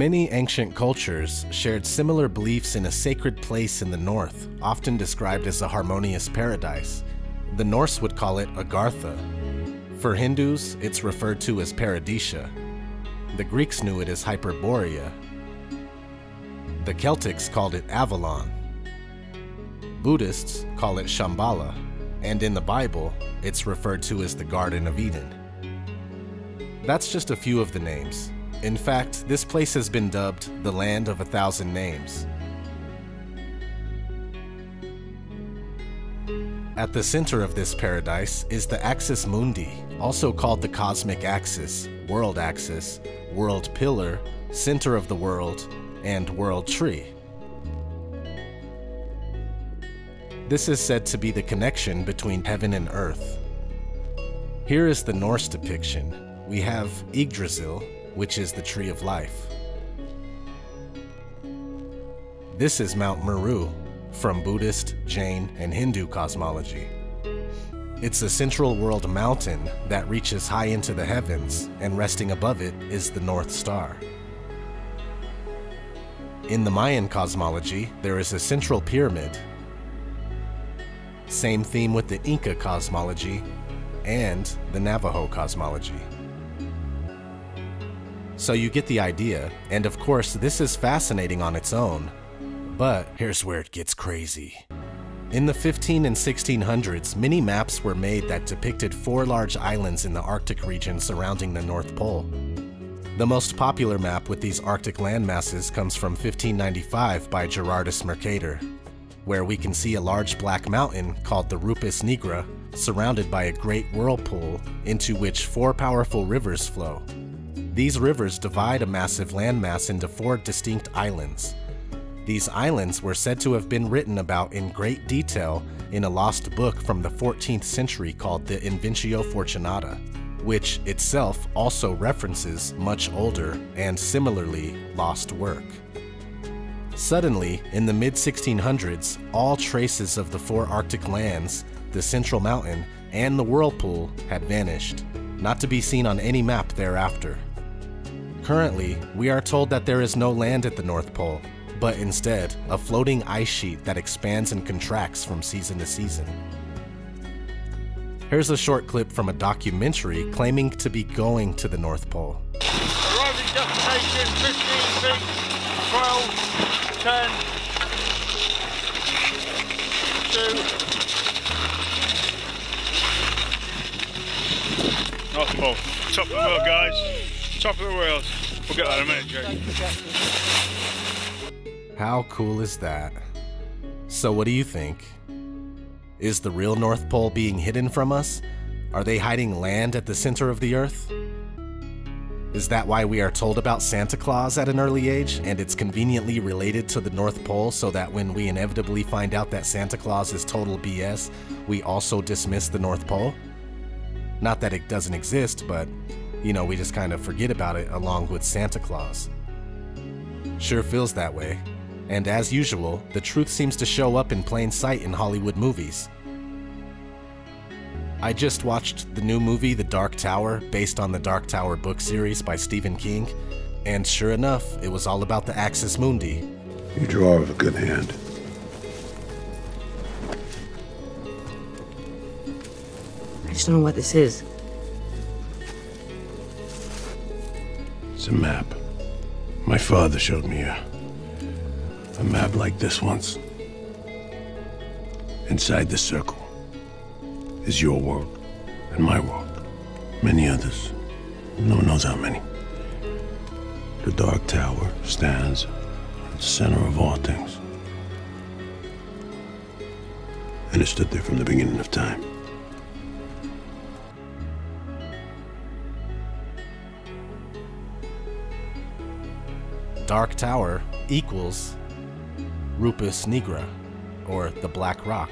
Many ancient cultures shared similar beliefs in a sacred place in the north, often described as a harmonious paradise. The Norse would call it Agartha. For Hindus, it's referred to as Paradisia. The Greeks knew it as Hyperborea. The Celtics called it Avalon. Buddhists call it Shambhala, and in the Bible, it's referred to as the Garden of Eden. That's just a few of the names. In fact, this place has been dubbed the Land of 1,000 Names. At the center of this paradise is the Axis Mundi, also called the Cosmic Axis, World Axis, World Pillar, Center of the World, and World Tree. This is said to be the connection between heaven and earth. Here is the Norse depiction. We have Yggdrasil, which is the Tree of Life. This is Mount Meru, from Buddhist, Jain, and Hindu cosmology. It's a central world mountain that reaches high into the heavens, and resting above it is the North Star. In the Mayan cosmology, there is a central pyramid. Same theme with the Inca cosmology and the Navajo cosmology. So you get the idea, and of course this is fascinating on its own, but here's where it gets crazy. In the 1500s and 1600s, many maps were made that depicted 4 large islands in the Arctic region surrounding the North Pole. The most popular map with these Arctic landmasses comes from 1595 by Gerardus Mercator, where we can see a large black mountain called the Rupus Nigra, surrounded by a great whirlpool into which 4 powerful rivers flow. These rivers divide a massive landmass into 4 distinct islands. These islands were said to have been written about in great detail in a lost book from the 14th century called the Inventio Fortunata, which itself also references much older and similarly lost work. Suddenly, in the mid-1600s, all traces of the 4 Arctic lands, the Central Mountain, and the whirlpool had vanished, not to be seen on any map thereafter. Currently, we are told that there is no land at the North Pole, but instead, a floating ice sheet that expands and contracts from season to season. Here's a short clip from a documentary claiming to be going to the North Pole. Arriving destination, 15 feet, 12, 10, 2. North Pole. Top of the world, guys. Top of the world. We'll get that in a minute, Jake. How cool is that? So what do you think? Is the real North Pole being hidden from us? Are they hiding land at the center of the Earth? Is that why we are told about Santa Claus at an early age, and it's conveniently related to the North Pole so that when we inevitably find out that Santa Claus is total BS, we also dismiss the North Pole? Not that it doesn't exist, but, you know, we just kind of forget about it along with Santa Claus. Sure feels that way. And as usual, the truth seems to show up in plain sight in Hollywood movies. I just watched the new movie The Dark Tower, based on the Dark Tower book series by Stephen King, and sure enough, it was all about the Axis Mundi. You draw with a good hand. I just don't know what this is. It's a map. My father showed me a map like this once. Inside the circle is your world and my world. Many others. No one knows how many. The Dark Tower stands at the center of all things. And it stood there from the beginning of time. Dark Tower equals Rupus Nigra, or the Black Rock.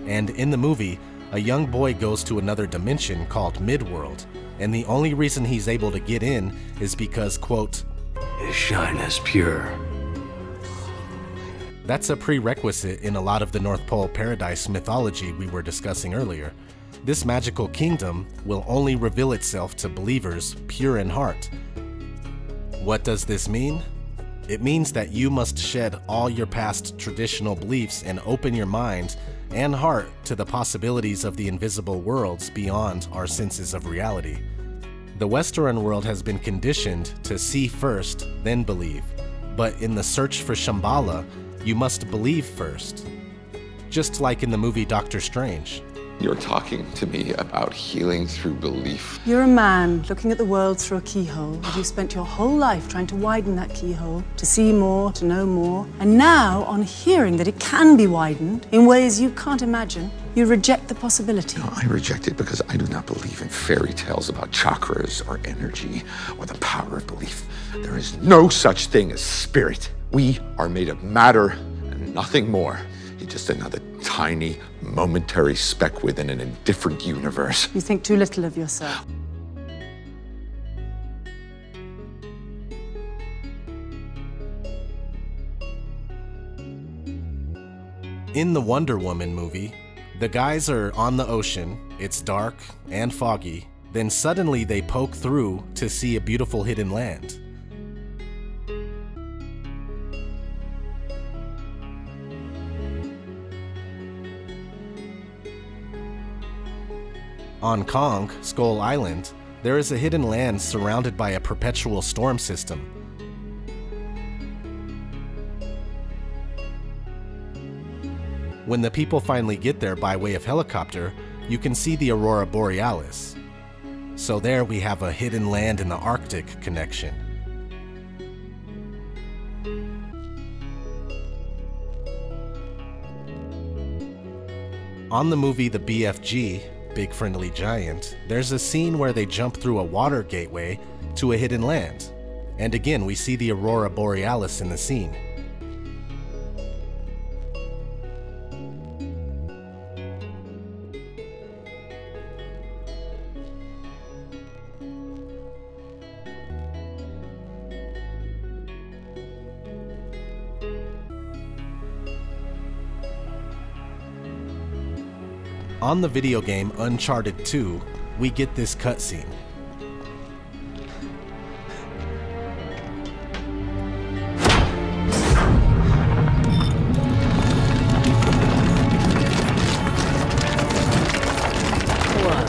And in the movie, a young boy goes to another dimension called Midworld, and the only reason he's able to get in is because, quote, his shine is pure. That's a prerequisite in a lot of the North Pole paradise mythology we were discussing earlier. This magical kingdom will only reveal itself to believers pure in heart, What does this mean? It means that you must shed all your past traditional beliefs and open your mind and heart to the possibilities of the invisible worlds beyond our senses of reality. The Western world has been conditioned to see first, then believe. But in the search for Shambhala, you must believe first. Just like in the movie Doctor Strange. You're talking to me about healing through belief. You're a man looking at the world through a keyhole, and you've spent your whole life trying to widen that keyhole, to see more, to know more. And now, on hearing that it can be widened in ways you can't imagine, you reject the possibility. No, I reject it because I do not believe in fairy tales about chakras or energy or the power of belief. There is no such thing as spirit. We are made of matter and nothing more. You're just another tiny, momentary speck within an indifferent universe. You think too little of yourself. In the Wonder Woman movie, the guys are on the ocean, it's dark and foggy, then suddenly they poke through to see a beautiful hidden land. On Kong, Skull Island, there is a hidden land surrounded by a perpetual storm system. When the people finally get there by way of helicopter, you can see the Aurora Borealis. So there we have a hidden land in the Arctic connection. On the movie The BFG, Big Friendly Giant, there's a scene where they jump through a water gateway to a hidden land. And again, we see the Aurora Borealis in the scene. On the video game Uncharted 2, we get this cutscene. Whoa.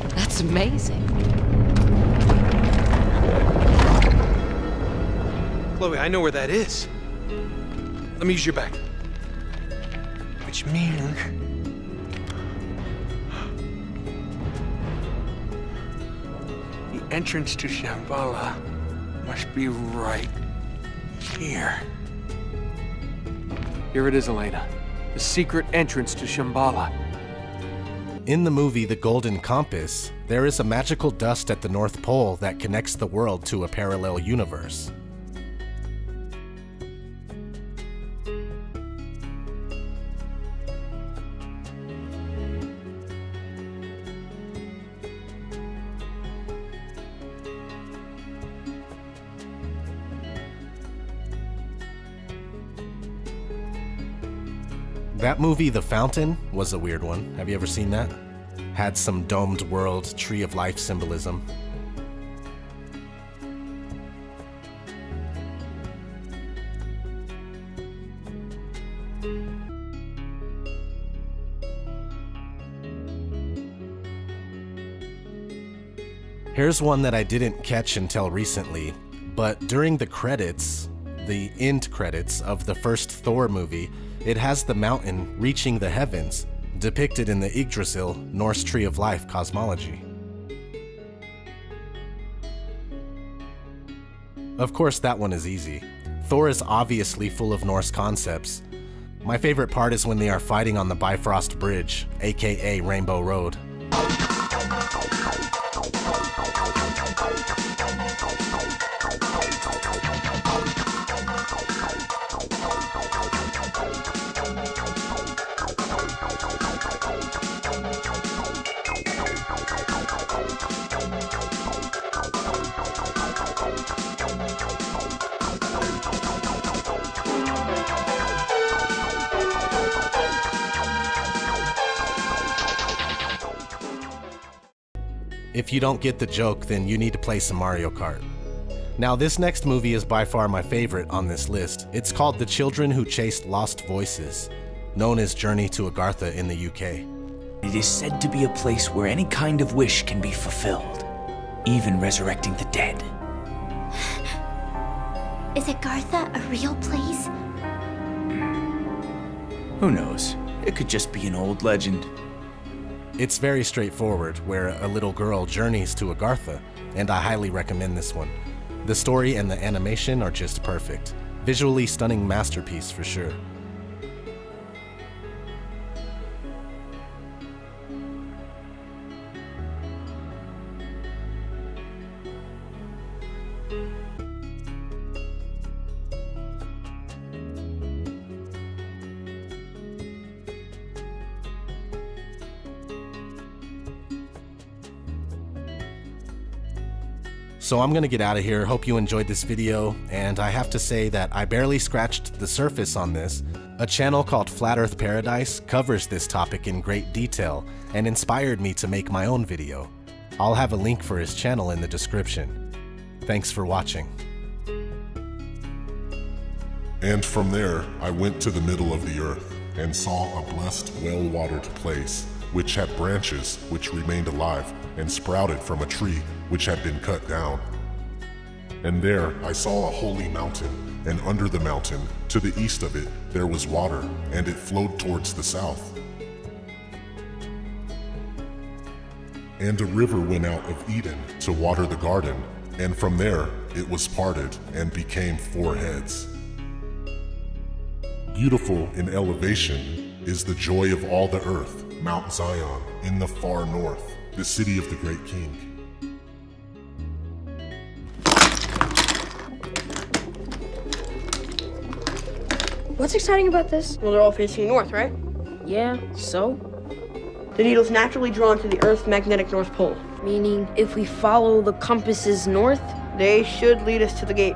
That's amazing. Chloe, I know where that is. Let me use your bag. Which means... the entrance to Shambhala must be right here. Here it is, Elena. The secret entrance to Shambhala. In the movie The Golden Compass, there is a magical dust at the North Pole that connects the world to a parallel universe. That movie, The Fountain, was a weird one. Have you ever seen that? Had some domed world, tree of life symbolism. Here's one that I didn't catch until recently, but during the credits, the end credits of the first Thor movie, it has the mountain reaching the heavens, depicted in the Yggdrasil Norse Tree of Life cosmology. Of course, that one is easy. Thor is obviously full of Norse concepts. My favorite part is when they are fighting on the Bifrost Bridge, aka Rainbow Road. If you don't get the joke, then you need to play some Mario Kart. Now, this next movie is by far my favorite on this list. It's called The Children Who Chased Lost Voices, known as Journey to Agartha in the UK. It is said to be a place where any kind of wish can be fulfilled, even resurrecting the dead. Is Agartha a real place? Who knows? It could just be an old legend. It's very straightforward, where a little girl journeys to Agartha, and I highly recommend this one. The story and the animation are just perfect. Visually stunning masterpiece for sure. So I'm gonna get out of here. Hope you enjoyed this video, and I have to say that I barely scratched the surface on this. A channel called Flat Earth Paradise covers this topic in great detail and inspired me to make my own video. I'll have a link for his channel in the description. Thanks for watching. And from there, I went to the middle of the earth and saw a blessed, well-watered place, which had branches which remained alive and sprouted from a tree which had been cut down. And there I saw a holy mountain, and under the mountain, to the east of it, there was water, and it flowed towards the south. And a river went out of Eden to water the garden, and from there it was parted and became 4 heads. Beautiful in elevation is the joy of all the earth, Mount Zion, in the far north, the city of the great king. What's exciting about this? Well, they're all facing north, right? Yeah, so? The needle's naturally drawn to the Earth's magnetic North Pole. Meaning, if we follow the compasses north? They should lead us to the gate.